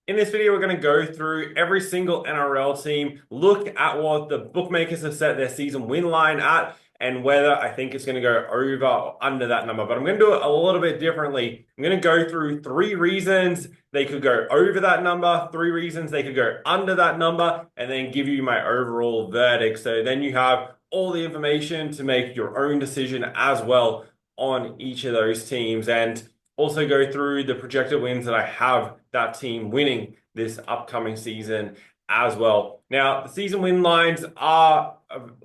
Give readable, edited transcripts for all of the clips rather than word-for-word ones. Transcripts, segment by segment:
In this video, we're going to go through every single NRL team, look at what the bookmakers have set their season win line at, and whether I think it's going to go over or under that number. But I'm going to do it a little bit differently. I'm going to go through 3 reasons they could go over that number, 3 reasons they could go under that number, and then give you my overall verdict. So then you have all the information to make your own decision as well on each of those teams. And also go through the projected wins that I have that team winning this upcoming season as well. Now, the season win lines are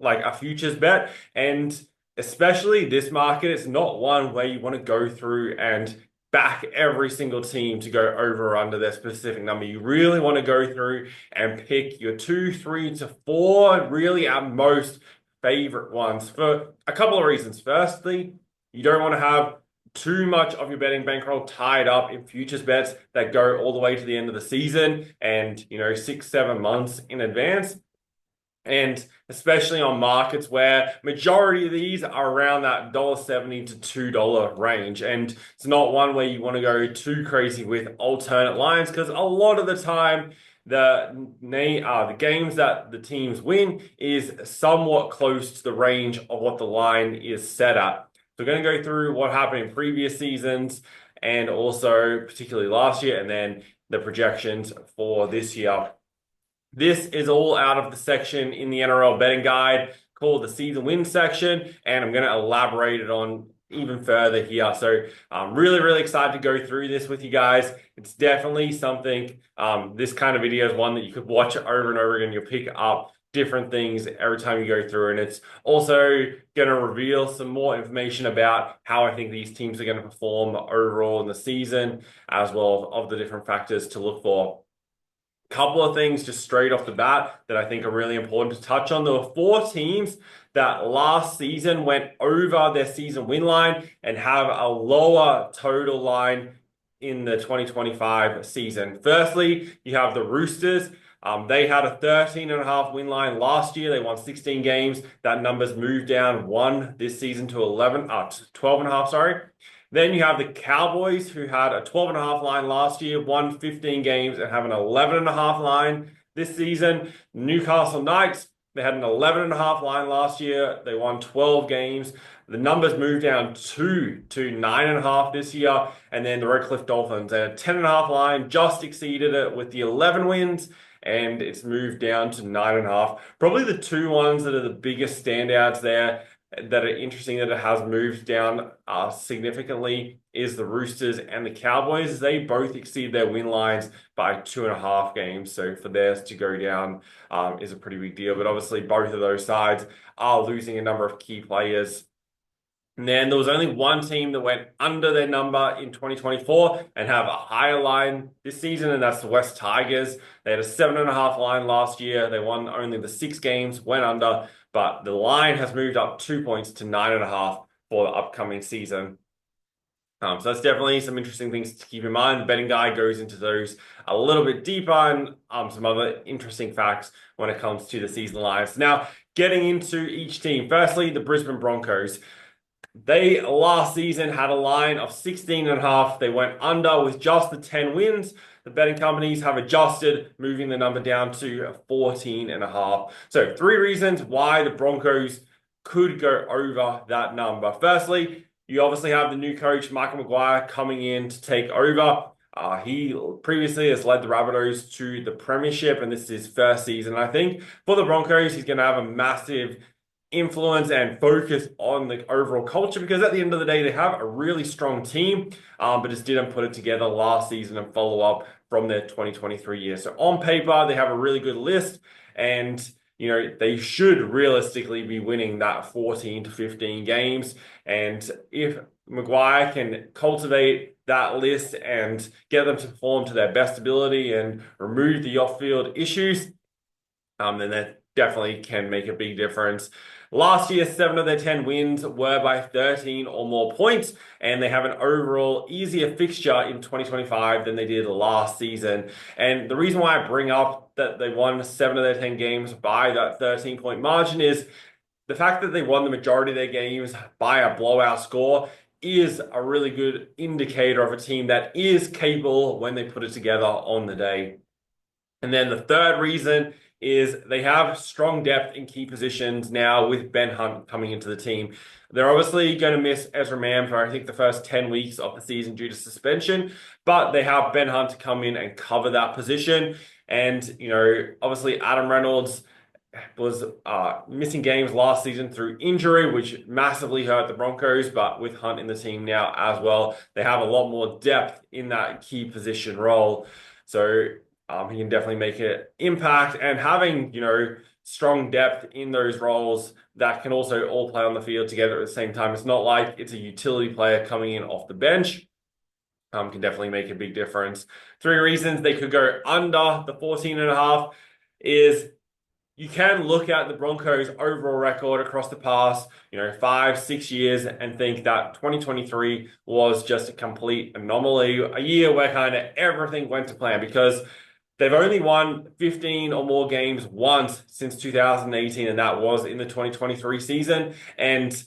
like a futures bet, and especially this market, it's not one where you want to go through and back every single team to go over or under their specific number. You really want to go through and pick your 2, 3 to 4, really at most favorite ones for a couple of reasons. Firstly, you don't want to have too much of your betting bankroll tied up in futures bets that go all the way to the end of the season and, 6, 7 months in advance. And especially on markets where majority of these are around that $1.70 to $2 range. And it's not one where you want to go too crazy with alternate lines, because a lot of the time the games that the teams win is somewhat close to the range of what the line is set at. So we're going to go through what happened in previous seasons and also particularly last year, and then the projections for this year. This is all out of the section in the NRL betting guide called the season win section, and I'm going to elaborate it on even further here. So I'm really, really excited to go through this with you guys. It's definitely something, this kind of video is one that you could watch over and over again. You'll pick up different things every time you go through, and it's also going to reveal some more information about how I think these teams are going to perform overall in the season, as well of the different factors to look for. Couple of things just straight off the bat that I think are really important to touch on. There were 4 teams that last season went over their season win line and have a lower total line in the 2025 season. Firstly, you have the Roosters. They had a 13.5 win line last year. They won 16 games. That number's moved down 1 this season to 12.5, sorry. Then you have the Cowboys, who had a 12.5 line last year, won 15 games, and have an 11.5 line this season. Newcastle Knights, they had an 11.5 line last year. They won 12 games. The numbers moved down 2 to 9.5 this year. And then the Redcliffe Dolphins, they had a 10.5 line, just exceeded it with the 11 wins, and it's moved down to 9.5. Probably the 2 ones that are the biggest standouts there that are interesting that it has moved down significantly is the Roosters and the Cowboys. They both exceed their win lines by 2.5 games. So for theirs to go down is a pretty big deal. But obviously both of those sides are losing a number of key players. And then there was only one team that went under their number in 2024 and have a higher line this season, and that's the West Tigers. They had a 7.5 line last year. They won only the 6 games, went under, but the line has moved up 2 points to 9.5 for the upcoming season. So that's definitely some interesting things to keep in mind. The betting guide goes into those a little bit deeper and some other interesting facts when it comes to the season lines. Now, getting into each team. Firstly, the Brisbane Broncos. They last season had a line of 16.5. They went under with just the 10 wins. The betting companies have adjusted, moving the number down to 14.5. So 3 reasons why the Broncos could go over that number. Firstly, you obviously have the new coach, Michael Maguire, coming in to take over. He previously has led the Rabbitohs to the premiership, and this is his first season. I think for the Broncos, he's going to have a massive influence and focus on the overall culture, because at the end of the day, they have a really strong team, but just didn't put it together last season and follow up from their 2023 year. So on paper, they have a really good list, and they should realistically be winning that 14 to 15 games. And if Maguire can cultivate that list and get them to perform to their best ability and remove the off-field issues, then that definitely can make a big difference. Last year, 7 of their 10 wins were by 13 or more points, and they have an overall easier fixture in 2025 than they did last season. And the reason why I bring up that they won 7 of their 10 games by that 13-point margin is the fact that they won the majority of their games by a blowout score is a really good indicator of a team that is capable when they put it together on the day. And then the third reason is they have strong depth in key positions now with Ben Hunt coming into the team. They're obviously going to miss Ezra Mam for, I think, the first 10 weeks of the season due to suspension, but they have Ben Hunt to come in and cover that position. And, obviously Adam Reynolds was missing games last season through injury, which massively hurt the Broncos, but with Hunt in the team now as well, they have a lot more depth in that key position role. So he can definitely make an impact, and having, strong depth in those roles that can also all play on the field together at the same time. It's not like it's a utility player coming in off the bench. Can definitely make a big difference. 3 reasons they could go under the 14.5 is you can look at the Broncos' overall record across the past, 5-6 years and think that 2023 was just a complete anomaly, a year where kind of everything went to plan, because they've only won 15 or more games once since 2018, and that was in the 2023 season. And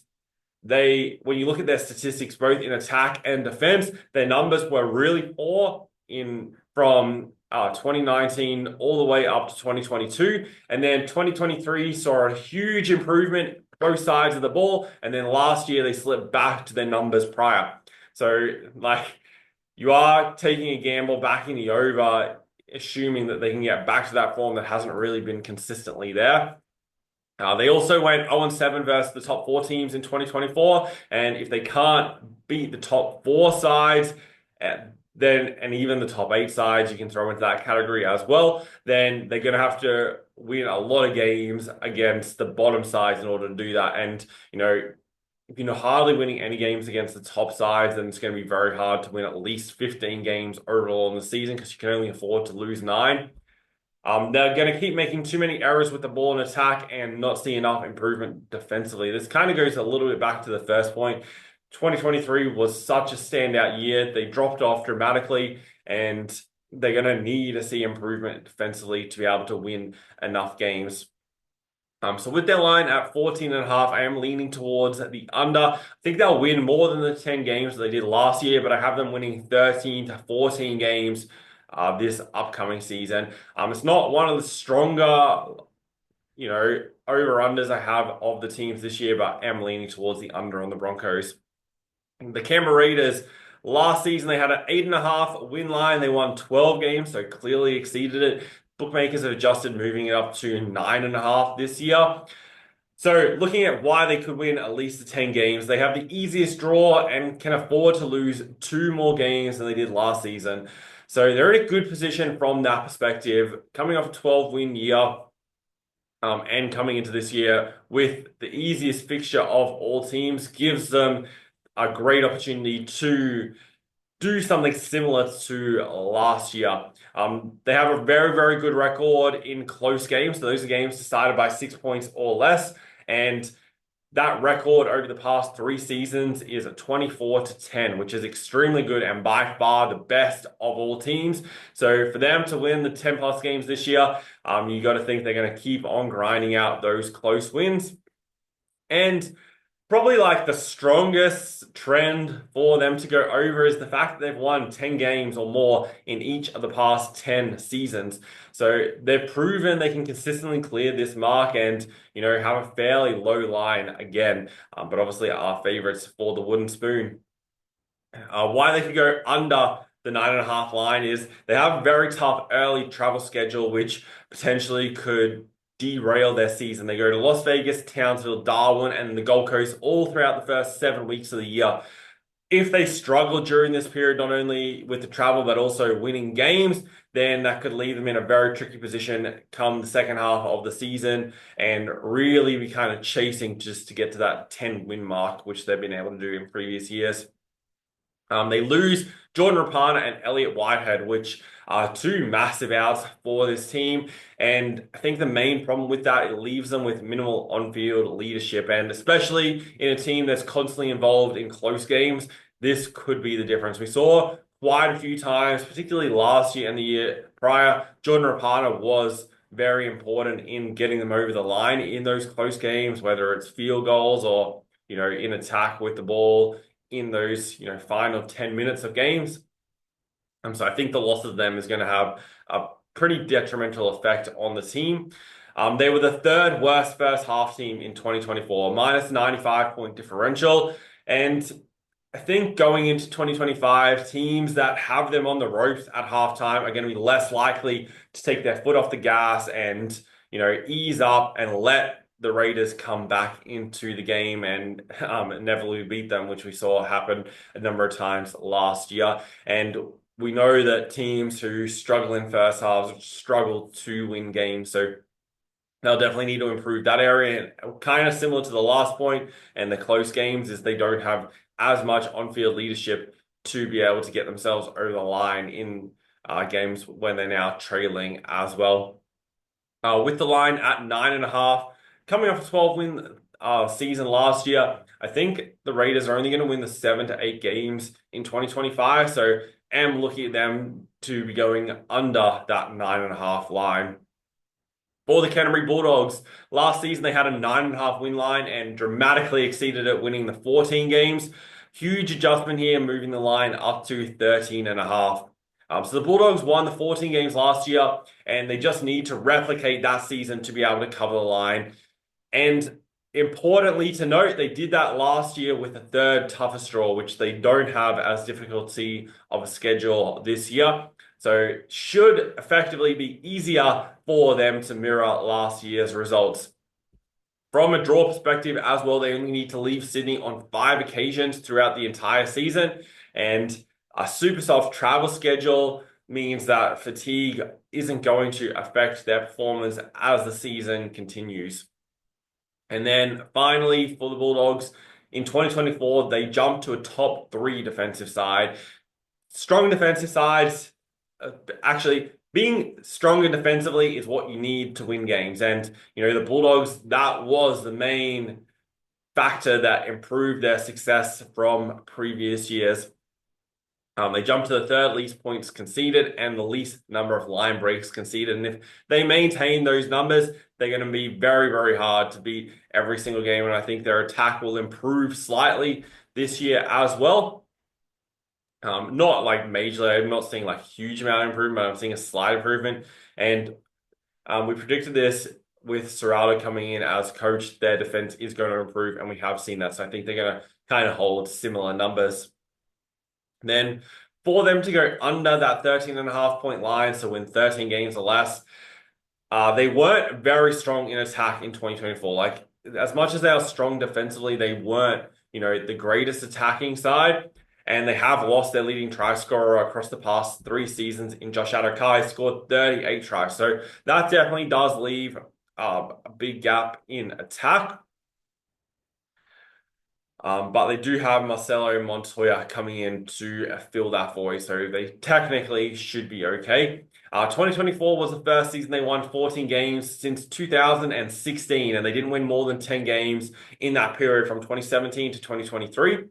when you look at their statistics, both in attack and defense, their numbers were really poor from 2019 all the way up to 2022. And then 2023 saw a huge improvement both sides of the ball. And then last year they slipped back to their numbers prior. So you are taking a gamble back in the over, assuming that they can get back to that form that hasn't really been consistently there. They also went 0-7 versus the top 4 teams in 2024. And if they can't beat the top 4 sides, then, and even the top 8 sides, you can throw into that category as well, then they're going to have to win a lot of games against the bottom sides in order to do that. And, if you're hardly winning any games against the top sides, then it's going to be very hard to win at least 15 games overall in the season, because you can only afford to lose 9. They're going to keep making too many errors with the ball in attack and not see enough improvement defensively. This kind of goes a little bit back to the first point. 2023 was such a standout year. They dropped off dramatically, and they're going to need to see improvement defensively to be able to win enough games. So with their line at 14.5, I am leaning towards the under. I think they'll win more than the 10 games that they did last year, but I have them winning 13 to 14 games this upcoming season. It's not one of the stronger, over-unders I have of the teams this year, but I am leaning towards the under on the Broncos. The Canberra Raiders, last season they had an 8.5 win line. They won 12 games, so clearly exceeded it. Bookmakers have adjusted, moving it up to 9.5 this year. So looking at why they could win at least the 10 games, they have the easiest draw and can afford to lose 2 more games than they did last season. So they're in a good position from that perspective, coming off a 12-win year, and coming into this year with the easiest fixture of all teams gives them a great opportunity to do something similar to last year. They have a very, very good record in close games. So those are games decided by 6 points or less. And that record over the past 3 seasons is a 24-10, which is extremely good and by far the best of all teams. So for them to win the 10 plus games this year, you got to think they're going to keep on grinding out those close wins. And probably the strongest trend for them to go over is the fact that they've won 10 games or more in each of the past 10 seasons. So they've proven they can consistently clear this mark and, have a fairly low line again, but obviously are favorites for the wooden spoon. Why they could go under the 9.5 line is they have a very tough early travel schedule, which potentially could derail their season. They go to Las Vegas, Townsville, Darwin, and the Gold Coast all throughout the first 7 weeks of the year. If they struggle during this period, not only with the travel, but also winning games, then that could leave them in a very tricky position come the second half of the season and really be kind of chasing just to get to that 10-win mark, which they've been able to do in previous years. They lose Jordan Rapana and Elliot Whitehead, which are 2 massive outs for this team. And I think the main problem with that, it leaves them with minimal on-field leadership. And especially in a team that's constantly involved in close games, this could be the difference. We saw quite a few times, particularly last year and the year prior, Jordan Rapana was very important in getting them over the line in those close games, whether it's field goals or, in attack with the ball in those, final 10 minutes of games. So I think the loss of them is going to have a pretty detrimental effect on the team. They were the third worst first half team in 2024, minus 95-point differential. And I think going into 2025, teams that have them on the ropes at halftime are going to be less likely to take their foot off the gas and, ease up and let the Raiders come back into the game and inevitably beat them, which we saw happen a number of times last year. And we know that teams who struggle in first halves struggle to win games. So they'll definitely need to improve that area. And kind of similar to the last point and the close games is they don't have as much on-field leadership to be able to get themselves over the line in games when they're now trailing as well. With the line at 9.5, coming off a 12-win season last year, I think the Raiders are only going to win the 7 to 8 games in 2025. So am looking at them to be going under that 9.5 line. For the Canterbury Bulldogs, last season they had a 9.5 win line and dramatically exceeded it, winning the 14 games. Huge adjustment here, moving the line up to 13.5. So the Bulldogs won the 14 games last year, and they just need to replicate that season to be able to cover the line. And importantly to note, they did that last year with the third toughest draw, which they don't have as difficulty of a schedule this year. So should effectively be easier for them to mirror last year's results. From a draw perspective as well, they only need to leave Sydney on 5 occasions throughout the entire season. And a super soft travel schedule means that fatigue isn't going to affect their performance as the season continues. And then finally, for the Bulldogs, in 2024, they jumped to a top 3 defensive side. Strong defensive sides, actually, being stronger defensively is what you need to win games. And, the Bulldogs, that was the main factor that improved their success from previous years. They jumped to the third least points conceded and the least number of line breaks conceded. And if they maintain those numbers, they're going to be very, very hard to beat every single game. And I think their attack will improve slightly this year as well. Not like majorly, I'm not seeing like huge amount of improvement, I'm seeing a slight improvement. And we predicted this with Serrato coming in as coach, their defense is going to improve, and we have seen that. So I think they're going to kind of hold similar numbers. Then for them to go under that 13.5 point line, so win 13 games or less, they weren't very strong in attack in 2024. Like, as much as they are strong defensively, they weren't, the greatest attacking side. And they have lost their leading try scorer across the past 3 seasons in Josh Addo-Carr, scored 38 tries. So that definitely does leave a big gap in attack. But they do have Marcelo Montoya coming in to fill that void, so they technically should be okay. 2024 was the first season they won 14 games since 2016, and they didn't win more than 10 games in that period from 2017 to 2023.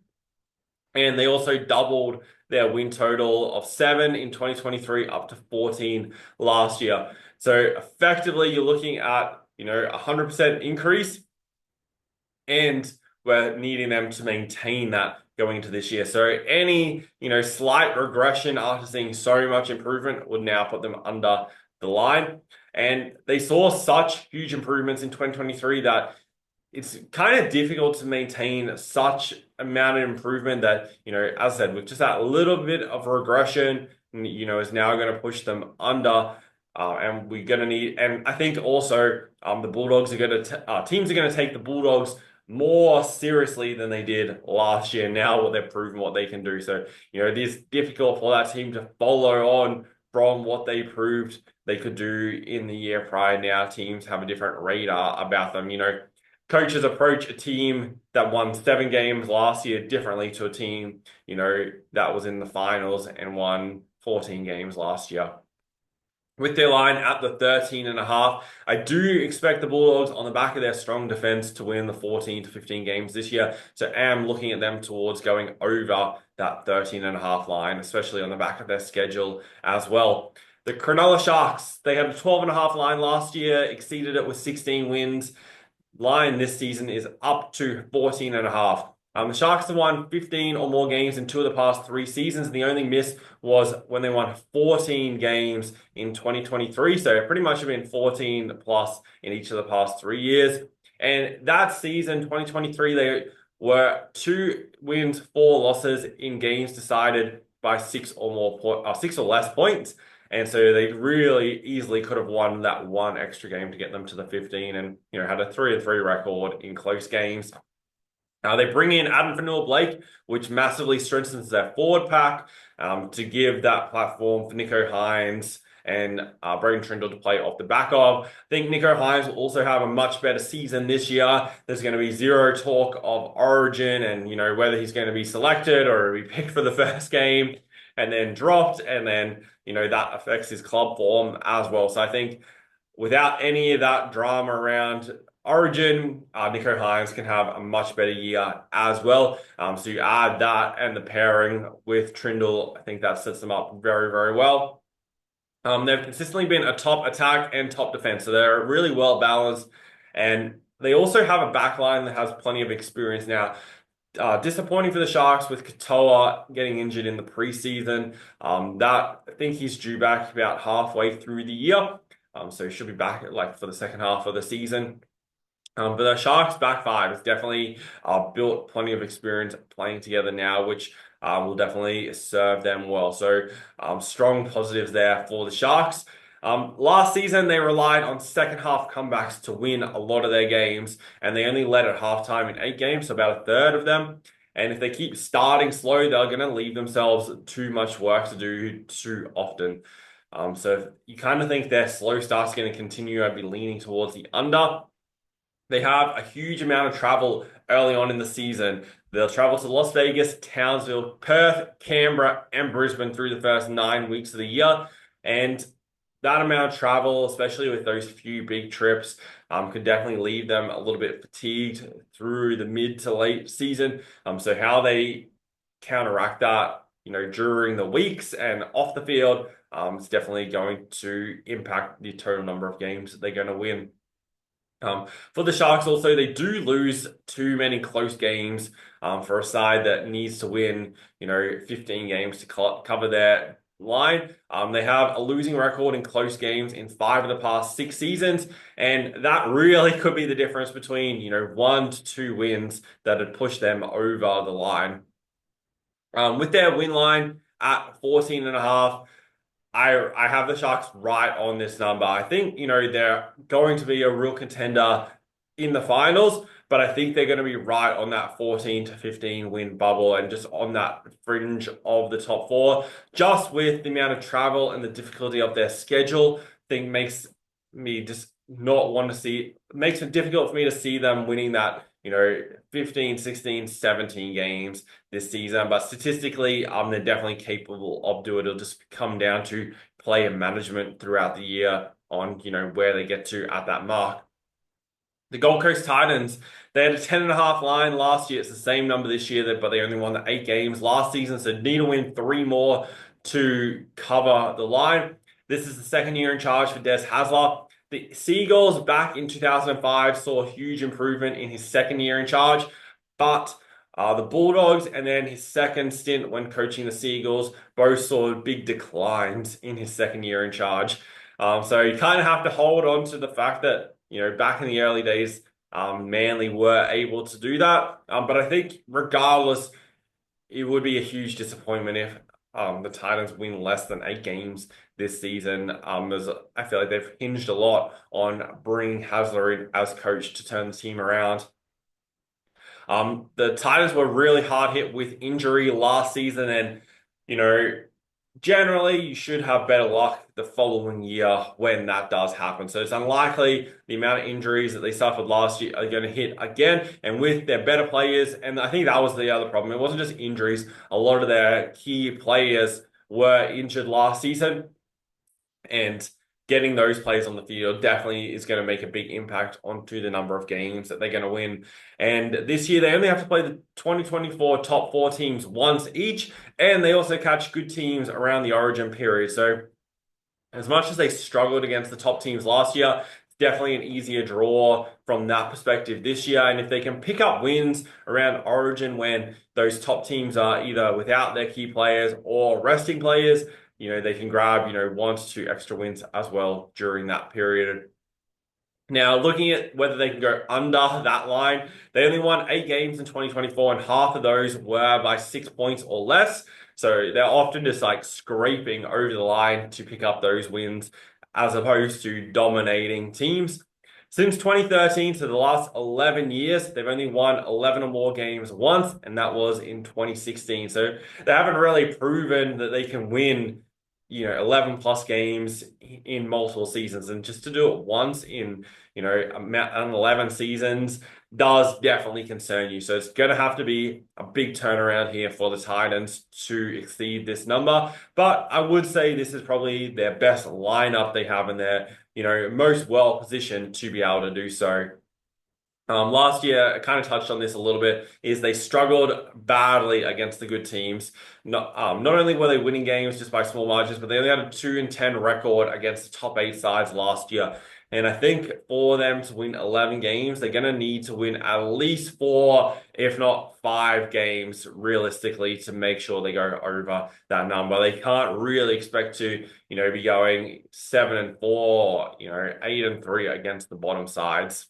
And they also doubled their win total of 7 in 2023 up to 14 last year. So effectively, you're looking at, 100% increase, and we're needing them to maintain that going into this year. So any, slight regression after seeing so much improvement would now put them under the line. And they saw such huge improvements in 2023 that it's kind of difficult to maintain such amount of improvement that, as I said, with just that little bit of regression, is now going to push them under. And we're going to need, and I think also the Bulldogs are going to, teams are going to take the Bulldogs more seriously than they did last year. Now what they've proven what they can do. So, it is difficult for that team to follow on from what they proved they could do in the year prior. Now teams have a different radar about them. Coaches approach a team that won 7 games last year differently to a team, that was in the finals and won 14 games last year. With their line at the 13.5, I do expect the Bulldogs on the back of their strong defense to win the 14 to 15 games this year. So I am looking at them towards going over that 13.5 line, especially on the back of their schedule as well. The Cronulla Sharks, they had a 12.5 line last year, exceeded it with 16 wins. Line this season is up to 14.5. The Sharks have won 15 or more games in 2 of the past 3 seasons. The only miss was when they won 14 games in 2023. So pretty much have been 14 plus in each of the past 3 years. And that season, 2023, they were 2 wins, 4 losses in games decided by 6 or less points. And so they really easily could have won that one extra game to get them to the 15 and, had a 3-3 record in close games. They bring in Adam Fanua-Blake, which massively strengthens their forward pack to give that platform for Nicho Hynes and Braden Trindle to play off the back of. I think Nicho Hynes will also have a much better season this year. There's going to be zero talk of Origin and, whether he's going to be selected or be picked for the first game and then dropped. And then, that affects his club form as well. So I think without any of that drama around Origin, Nicho Hynes can have a much better year as well. So you add that and the pairing with Trindle, I think that sets them up very, very well. They've consistently been a top attack and top defense, so they're really well balanced. And they also have a backline that has plenty of experience now. Disappointing for the Sharks with Katoa getting injured in the preseason. I think he's due back about halfway through the year. So he should be back for the second half of the season. But the Sharks back five has definitely built plenty of experience playing together now, which will definitely serve them well. So strong positives there for the Sharks. Last season, they relied on second half comebacks to win a lot of their games, and they only led at halftime in 8 games, so about a third of them. And if they keep starting slow, they're going to leave themselves too much work to do too often. So if you kind of think their slow start's going to continue, I'd be leaning towards the under. They have a huge amount of travel early on in the season. They'll travel to Las Vegas, Townsville, Perth, Canberra, and Brisbane through the first 9 weeks of the year. And that amount of travel, especially with those few big trips, could definitely leave them a little bit fatigued through the mid to late season. So how they counteract that, during the weeks and off the field, it's definitely going to impact the total number of games that they're going to win. For the Sharks also, they do lose too many close games for a side that needs to win, 15 games to cover their line. They have a losing record in close games in 5 of the past 6 seasons, and that really could be the difference between, 1 to 2 wins that had pushed them over the line. With their win line at 14.5, I have the Sharks right on this number. I think, they're going to be a real contender in the finals, but I think they're going to be right on that 14 to 15 win bubble and just on that fringe of the top 4. Just with the amount of travel and the difficulty of their schedule, I think makes me just not want to see, makes it difficult for me to see them winning that, 15, 16, 17 games this season. But statistically, they're definitely capable of doing it. It'll just come down to player management throughout the year on, where they get to at that mark. The Gold Coast Titans, they had a 10.5 line last year. It's the same number this year, but they only won the 8 games last season, so need to win 3 more to cover the line. This is the second year in charge for Des Hasler. The Seagulls back in 2005 saw a huge improvement in his second year in charge, but the Bulldogs and then his second stint when coaching the Seagulls both saw big declines in his second year in charge. So you kind of have to hold on to the fact that, back in the early days, Manly were able to do that. But I think regardless, it would be a huge disappointment if the Titans win less than 8 games this season. As I feel like they've hinged a lot on bringing Hasler in as coach to turn the team around. The Titans were really hard hit with injury last season, and generally you should have better luck the following year when that does happen. So it's unlikely the amount of injuries that they suffered last year are going to hit again. And with their better players, and I think that was the other problem. It wasn't just injuries. A lot of their key players were injured last season, and getting those players on the field definitely is going to make a big impact onto the number of games that they're going to win. And this year, they only have to play the 2024 top 4 teams once each, and they also catch good teams around the Origin period. So as much as they struggled against the top teams last year, definitely an easier draw from that perspective this year. And if they can pick up wins around Origin when those top teams are either without their key players or resting players, they can grab, 1 to 2 extra wins as well during that period. Now, looking at whether they can go under that line, they only won 8 games in 2024, and half of those were by 6 points or less. So they're often just like scraping over the line to pick up those wins as opposed to dominating teams. Since 2013, so the last 11 years, they've only won 11 or more games once, and that was in 2016. So they haven't really proven that they can win 11 plus games in multiple seasons. And just to do it once in, 11 seasons does definitely concern you. So it's going to have to be a big turnaround here for the Titans to exceed this number. But I would say this is probably their best lineup they have in there, most well positioned to be able to do so. Last year, I kind of touched on this a little bit, is they struggled badly against the good teams. Not only were they winning games just by small margins, but they only had a 2-10 record against the top 8 sides last year. And I think for them to win 11 games, they're going to need to win at least 4, if not 5 games realistically to make sure they go over that number. They can't really expect to, be going 7-4, 8-3 against the bottom sides.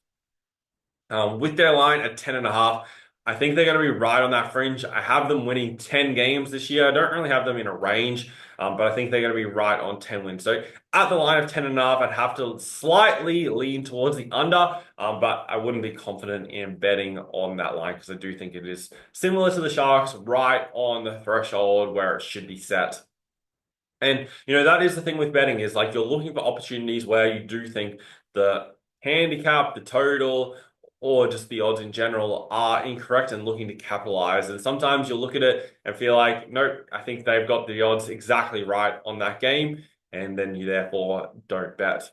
With their line at 10.5, I think they're going to be right on that fringe. I have them winning 10 games this year. I don't really have them in a range, but I think they're going to be right on 10 wins. So at the line of 10.5, I'd have to slightly lean towards the under, but I wouldn't be confident in betting on that line because I do think it is similar to the Sharks, right on the threshold where it should be set. And, that is the thing with betting is like you're looking for opportunities where you do think the handicap, the total, or just the odds in general are incorrect and looking to capitalize. And sometimes you'll look at it and feel like, nope, I think they've got the odds exactly right on that game. And then you therefore don't bet.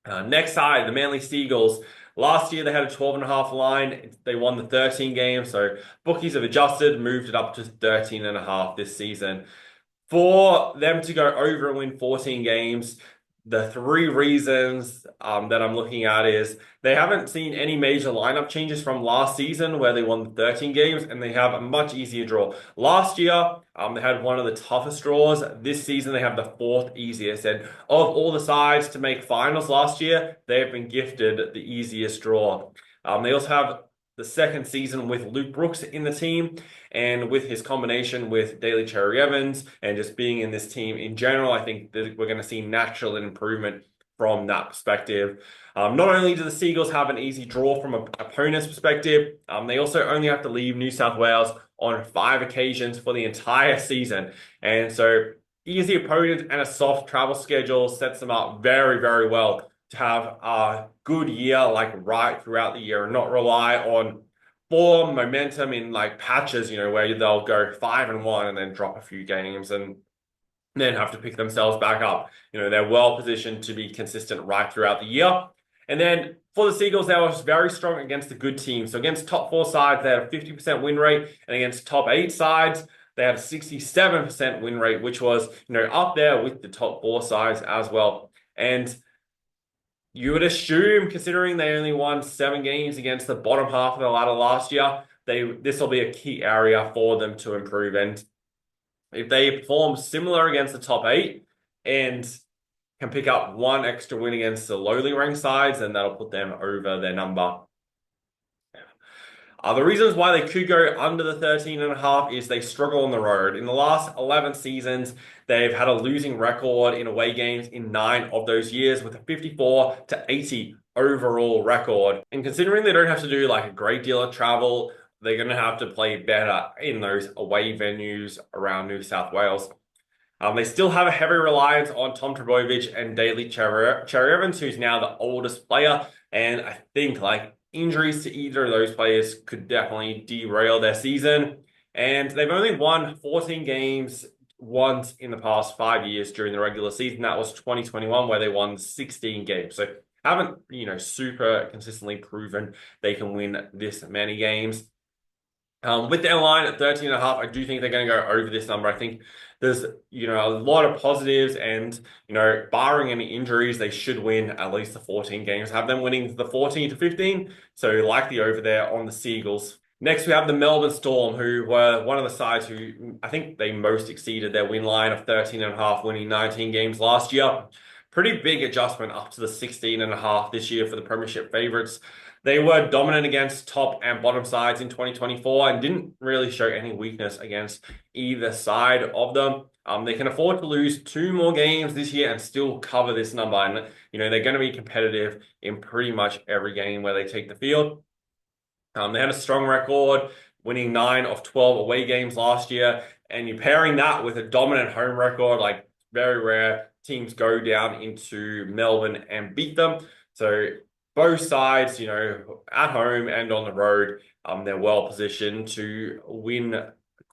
Next side, the Manly Seagulls. Last year, they had a 12.5 line. They won the 13 games. So bookies have adjusted, moved it up to 13.5 this season. For them to go over and win 14 games, the 3 reasons that I'm looking at is they haven't seen any major lineup changes from last season where they won 13 games and they have a much easier draw. Last year, they had one of the toughest draws. This season, they have the 4th easiest. And of all the sides to make finals last year, they have been gifted the easiest draw. They also have the second season with Luke Brooks in the team, and with his combination with Daly Cherry Evans and just being in this team in general, I think that we're going to see natural improvement from that perspective. Not only do the Seagulls have an easy draw from an opponent's perspective, they also only have to leave New South Wales on 5 occasions for the entire season. And so easy opponent and a soft travel schedule sets them up very, very well to have a good year, like right throughout the year and not rely on form, momentum in like patches, where they'll go 5-1 and then drop a few games and then have to pick themselves back up. They're well positioned to be consistent right throughout the year. And then for the Seagulls, they were very strong against the good teams. So against top 4 sides, they had a 50% win rate, and against top 8 sides, they had a 67% win rate, which was, up there with the top 4 sides as well. And you would assume, considering they only won 7 games against the bottom half of the ladder last year, this will be a key area for them to improve. And if they perform similar against the top 8 and can pick up 1 extra win against the lowly ranked sides, then that'll put them over their number. The reasons why they could go under the 13.5 is they struggle on the road. In the last 11 seasons, they've had a losing record in away games in 9 of those years with a 54-80 overall record. And considering they don't have to do like a great deal of travel, they're going to have to play better in those away venues around New South Wales. They still have a heavy reliance on Tom Trbojevic and Daly Cherry Evans, who's now the oldest player. And I think injuries to either of those players could definitely derail their season. And they've only won 14 games once in the past 5 years during the regular season. That was 2021, where they won 16 games. So haven't, super consistently proven they can win this many games. With their line at 13.5, I do think they're going to go over this number. I think there's, a lot of positives and, barring any injuries, they should win at least the 14 games, have them winning the 14 to 15. So likely over there on the Seagulls. Next, we have the Melbourne Storm, who were one of the sides who I think they most exceeded their win line of 13.5, winning 19 games last year. Pretty big adjustment up to the 16.5 this year for the Premiership favourites. They were dominant against top and bottom sides in 2024 and didn't really show any weakness against either side of them. They can afford to lose 2 more games this year and still cover this number. And, they're going to be competitive in pretty much every game where they take the field. They had a strong record, winning 9 of 12 away games last year. And you're pairing that with a dominant home record, like very rare teams go down into Melbourne and beat them. So both sides, at home and on the road, they're well positioned to win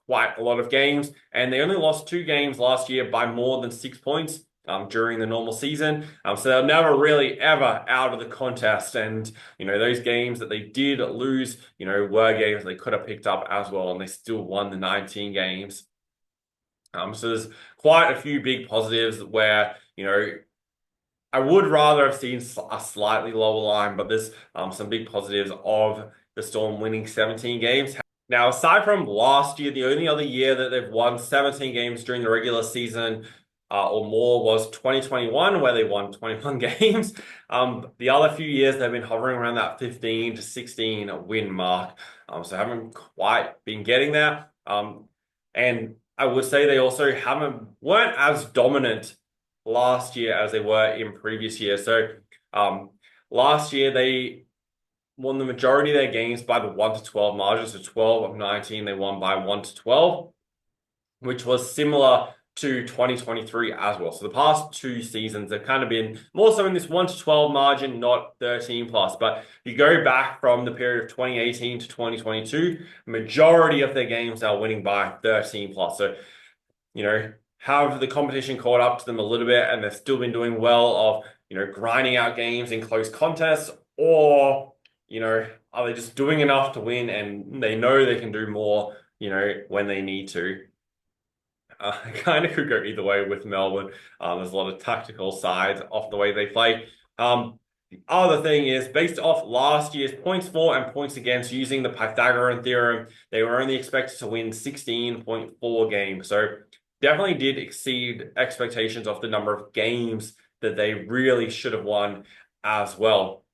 quite a lot of games. And they only lost 2 games last year by more than 6 points during the normal season. So they're never really ever out of the contest. And, those games that they did lose, were games they could have picked up as well. And they still won the 19 games. So there's quite a few big positives where, I would rather have seen a slightly lower line, but there's some big positives of the Storm winning 17 games. Now, aside from last year, the only other year that they've won 17 games during the regular season or more was 2021, where they won 21 games. The other few years, they've been hovering around that 15 to 16 win mark. So haven't quite been getting there. And I would say they also weren't as dominant last year as they were in previous years. So last year they won the majority of their games by the 1 to 12 margin. So 12 of 19 they won by 1 to 12, which was similar to 2023 as well. So the past 2 seasons have kind of been more so in this 1 to 12 margin, not 13 plus. But you go back from the period of 2018 to 2022, majority of their games are winning by 13 plus. So, have the competition caught up to them a little bit and they've still been doing well of, grinding out games in close contests, or, are they just doing enough to win and they know they can do more, when they need to? Kind of could go either way with Melbourne. There's a lot of tactical sides off the way they play. The other thing is, based off last year's points for and points against using the Pythagorean theorem, they were only expected to win 16.4 games. So definitely did exceed expectations of the number of games that they really should have won as well.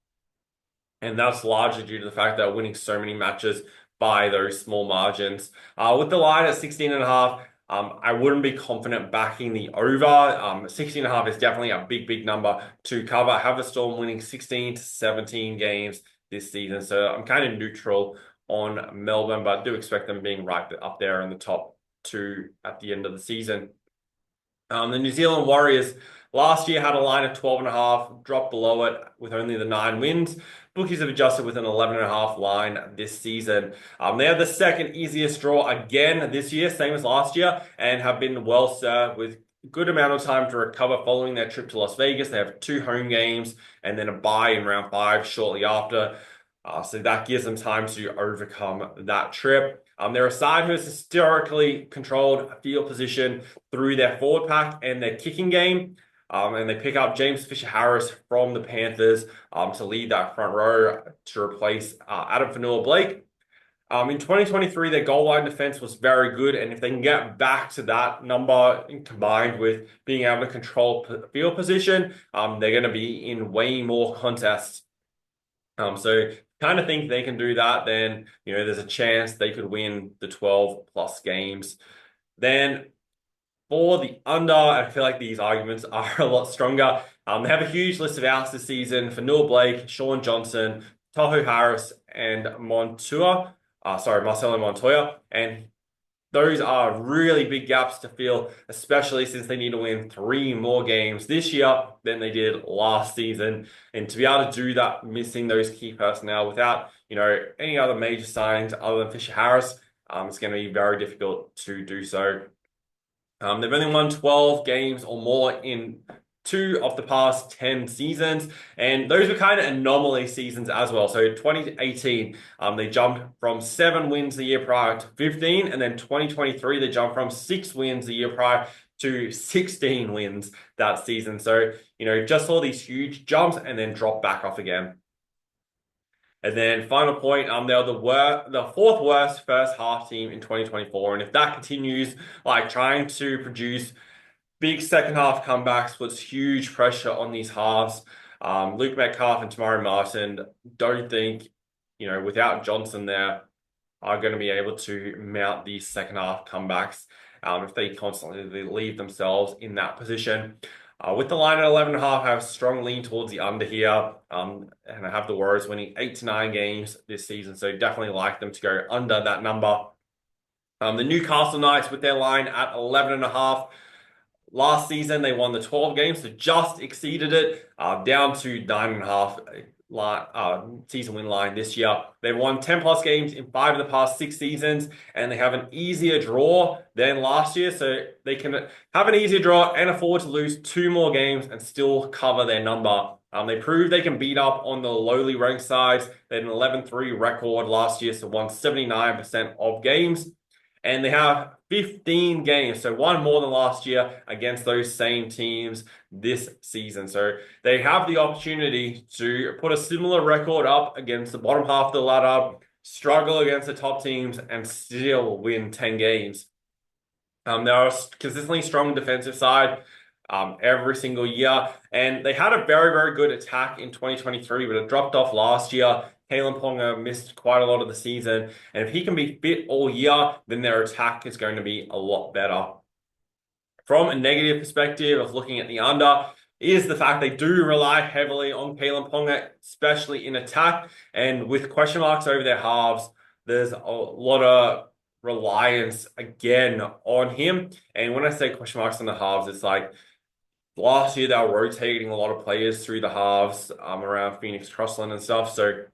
And that's largely due to the fact that they're winning so many matches by those small margins. With the line at 16.5, I wouldn't be confident backing the over. 16.5 is definitely a big number to cover. Have the Storm winning 16 to 17 games this season. So I'm kind of neutral on Melbourne, but I do expect them being right up there in the top 2 at the end of the season. The New Zealand Warriors last year had a line of 12.5, dropped below it with only the 9 wins. Bookies have adjusted with an 11.5 line this season. They have the second easiest draw again this year, same as last year, and have been well served with a good amount of time to recover following their trip to Las Vegas. They have 2 home games and then a bye in round 5 shortly after. So that gives them time to overcome that trip. They're a side who has historically controlled field position through their forward pack and their kicking game. And they pick up James Fisher-Harris from the Panthers to lead that front row to replace Adam Fanua-Blake. In 2023, their goal line defense was very good, and if they can get back to that number combined with being able to control field position, they're going to be in way more contests. So kind of think they can do that, then, there's a chance they could win the 12 plus games. Then for the under, I feel like these arguments are a lot stronger. They have a huge list of outs this season: Fanua-Blake, Shaun Johnson, Tohu Harris, and Marcelo Montoya. And those are really big gaps to fill, especially since they need to win 3 more games this year than they did last season. And to be able to do that, missing those key personnel without, any other major signings other than Fisher-Harris, it's going to be very difficult to do so. They've only won 12 games or more in 2 of the past 10 seasons, and those were kind of anomaly seasons as well. So 2018, they jumped from 7 wins the year prior to 15, and then 2023 they jumped from 6 wins the year prior to 16 wins that season. So, just all these huge jumps and then drop back off again. And then final point, they were the fourth worst first half team in 2024. And if that continues, like trying to produce big second half comebacks puts huge pressure on these halves. Luke Metcalf and Tamari Martin don't think, without Johnson there, are going to be able to mount these second half comebacks if they constantly leave themselves in that position. With the line at 11.5, I have a strong lean towards the under here. And I have the Warriors winning 8 to 9 games this season. So definitely like them to go under that number. The Newcastle Knights with their line at 11.5. Last season, they won the 12 games, so just exceeded it, down to 9.5 season win line this year. They've won 10 plus games in 5 of the past 6 seasons, and they have an easier draw than last year, so they can have an easier draw and afford to lose 2 more games and still cover their number. They proved they can beat up on the lowly ranked sides. They had an 11-3 record last year, so won 79% of games. And they have 15 games, so 1 more than last year against those same teams this season. So they have the opportunity to put a similar record up against the bottom half of the ladder, struggle against the top teams, and still win 10 games. They're a consistently strong defensive side every single year, and they had a very, very good attack in 2023, but it dropped off last year. Kalen Ponga missed quite a lot of the season, and if he can be fit all year, then their attack is going to be a lot better. From a negative perspective of looking at the under, is the fact they do rely heavily on Kalen Ponga, especially in attack, and with question marks over their halves, there's a lot of reliance again on him. And when I say question marks on the halves, it's like last year they were rotating a lot of players through the halves around Phoenix Crossland and stuff, so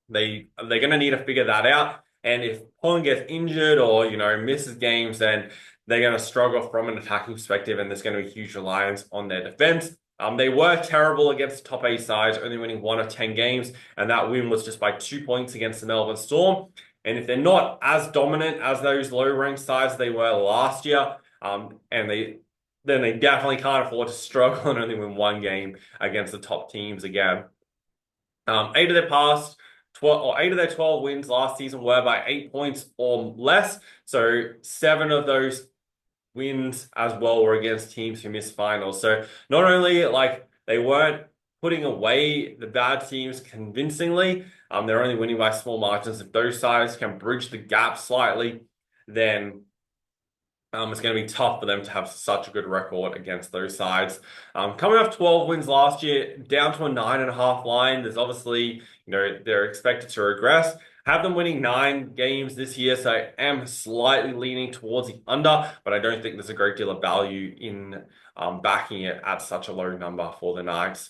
they're going to need to figure that out. And if Pong gets injured or, misses games, then they're going to struggle from an attacking perspective, and there's going to be huge reliance on their defense. They were terrible against the top 8 sides, only winning 1 of 10 games, and that win was just by 2 points against the Melbourne Storm. And if they're not as dominant as those low-ranked sides they were last year, then they definitely can't afford to struggle and only win 1 game against the top teams again. 8 of their 12 wins last season were by 8 points or less. So 7 of those wins as well were against teams who missed finals. So not only they weren't putting away the bad teams convincingly, they're only winning by small margins. If those sides can bridge the gap slightly, then it's going to be tough for them to have such a good record against those sides. Coming off 12 wins last year, down to a 9.5 line. There's obviously, they're expected to regress. Have them winning 9 games this year, so I am slightly leaning towards the under, but I don't think there's a great deal of value in backing it at such a low number for the Knights.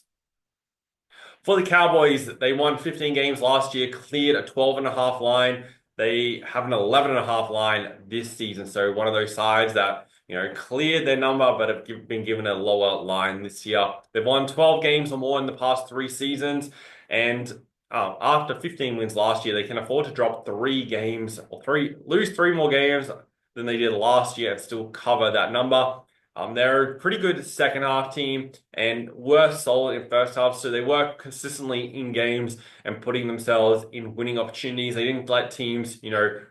For the Cowboys, they won 15 games last year, cleared a 12.5 line. They have an 11.5 line this season. So one of those sides that, cleared their number, but have been given a lower line this year. They've won 12 games or more in the past 3 seasons. And after 15 wins last year, they can afford to drop 3 games or lose 3 more games than they did last year and still cover that number. They're a pretty good second half team and were solid in first half, so they were consistently in games and putting themselves in winning opportunities. They didn't let teams,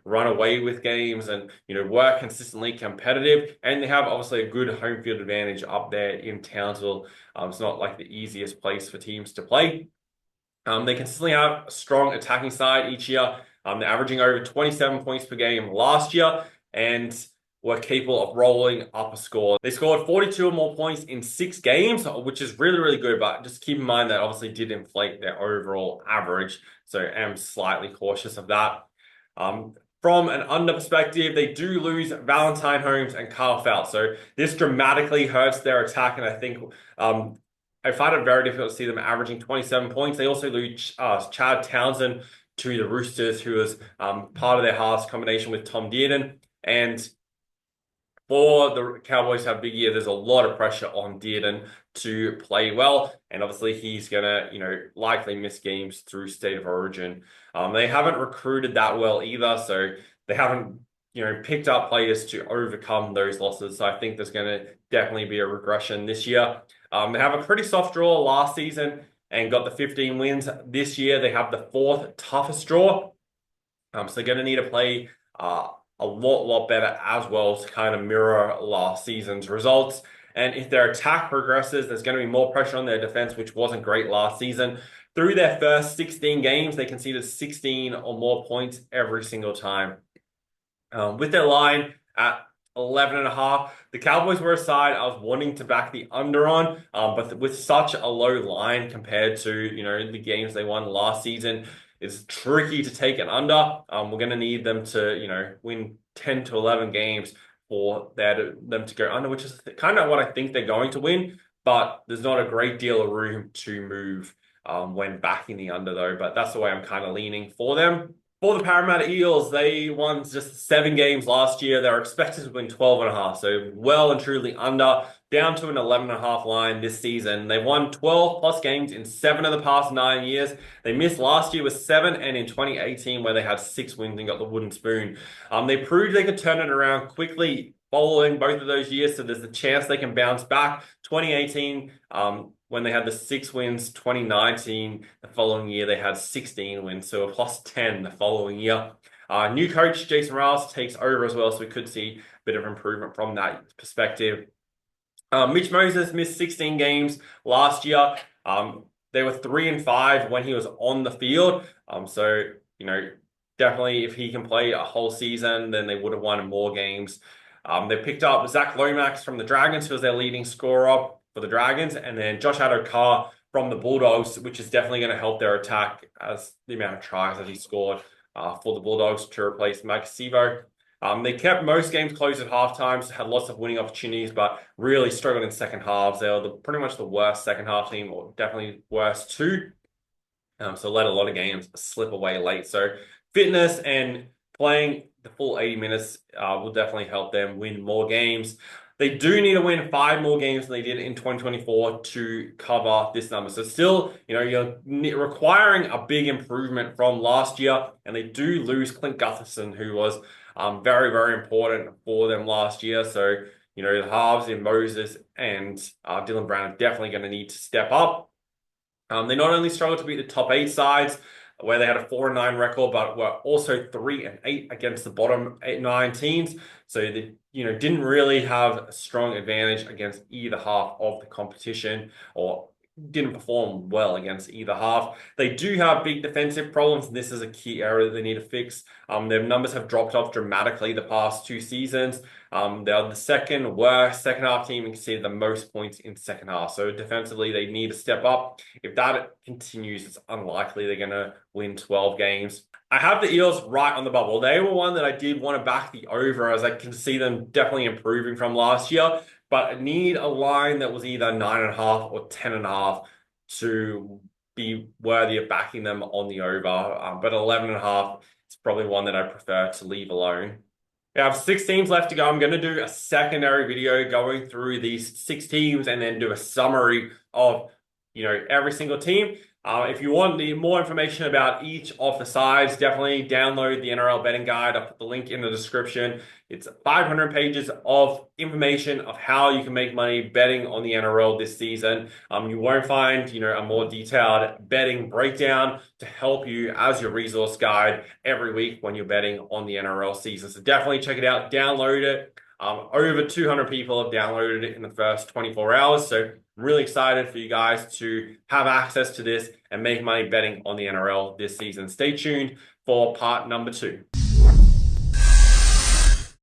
run away with games and, were consistently competitive. And they have obviously a good home field advantage up there in Townsville. It's not like the easiest place for teams to play. They consistently have a strong attacking side each year. They're averaging over 27 points per game last year and were capable of rolling up a score. They scored 42 or more points in 6 games, which is really, really good, but just keep in mind that obviously did inflate their overall average, so I am slightly cautious of that. From an under perspective, they do lose Valentine Holmes and Carl Fouts, so this dramatically hurts their attack, and I think I find it very difficult to see them averaging 27 points. They also lose Chad Townsend to the Roosters, who was part of their halves combination with Tom Dearden, and for the Cowboys to have a big year, there's a lot of pressure on Dearden to play well. And obviously he's going to, likely miss games through State of Origin. They haven't recruited that well either, so they haven't, picked up players to overcome those losses. So I think there's going to definitely be a regression this year. They have a pretty soft draw last season and got the 15 wins. This year, they have the fourth toughest draw. So they're going to need to play a lot better as well to kind of mirror last season's results. And if their attack progresses, there's going to be more pressure on their defense, which wasn't great last season. Through their first 16 games, they conceded 16 or more points every single time. With their line at 11.5, the Cowboys were a side I was wanting to back the under on, but with such a low line compared to, the games they won last season, it's tricky to take an under. We're going to need them to, win 10 to 11 games for them to go under, which is kind of what I think they're going to win, but there's not a great deal of room to move when backing the under though, but that's the way I'm kind of leaning for them. For the Parramatta Eels, they won just 7 games last year. They're expected to win 12.5, so well and truly under, down to an 11.5 line this season. They've won 12 plus games in 7 of the past 9 years. They missed last year with 7, and in 2018 where they had 6 wins and got the wooden spoon. They proved they could turn it around quickly following both of those years, so there's a chance they can bounce back. 2018, when they had the 6 wins, 2019, the following year, they had 16 wins, so a plus 10 the following year. New coach, Jason Riles, takes over as well, so we could see a bit of improvement from that perspective. Mitch Moses missed 16 games last year. They were 3-5 when he was on the field. So, definitely if he can play a whole season, then they would have won more games. They picked up Zach Lomax from the Dragons, who was their leading scorer for the Dragons, and then Josh Addo-Carr from the Bulldogs, which is definitely going to help their attack as the amount of tries that he scored for the Bulldogs to replace Mike Sivo. They kept most games close at halftime, so had lots of winning opportunities, but really struggled in second halves. They were pretty much the worst second half team, or definitely worst two. So let a lot of games slip away late. So fitness and playing the full 80 minutes will definitely help them win more games. They do need to win 5 more games than they did in 2024 to cover this number. So still, you're requiring a big improvement from last year, and they do lose Clint Gutherson, who was very, very important for them last year. So, the halves in Moses and Dylan Brown are definitely going to need to step up. They not only struggled to beat the top 8 sides, where they had a 4-9 record, but were also 3-8 against the bottom 9 teams. So they, didn't really have a strong advantage against either half of the competition, or didn't perform well against either half. They do have big defensive problems, and this is a key area that they need to fix. Their numbers have dropped off dramatically the past 2 seasons. They're the second worst second half team and conceded the most points in second half. So defensively, they need to step up. If that continues, it's unlikely they're going to win 12 games. I have the Eels right on the bubble. They were one that I did want to back the over, as I can see them definitely improving from last year, but I need a line that was either 9.5 or 10.5 to be worthy of backing them on the over. But 11.5 is probably one that I prefer to leave alone. We have 6 teams left to go. I'm going to do a secondary video going through these 6 teams and then do a summary of, every single team. If you want more information about each of the sides, definitely download the NRL betting guide. I'll put the link in the description. It's 500 pages of information of how you can make money betting on the NRL this season. You won't find, a more detailed betting breakdown to help you as your resource guide every week when you're betting on the NRL season. So definitely check it out, download it. Over 200 people have downloaded it in the first 24 hours. So I'm really excited for you guys to have access to this and make money betting on the NRL this season. Stay tuned for part number 2.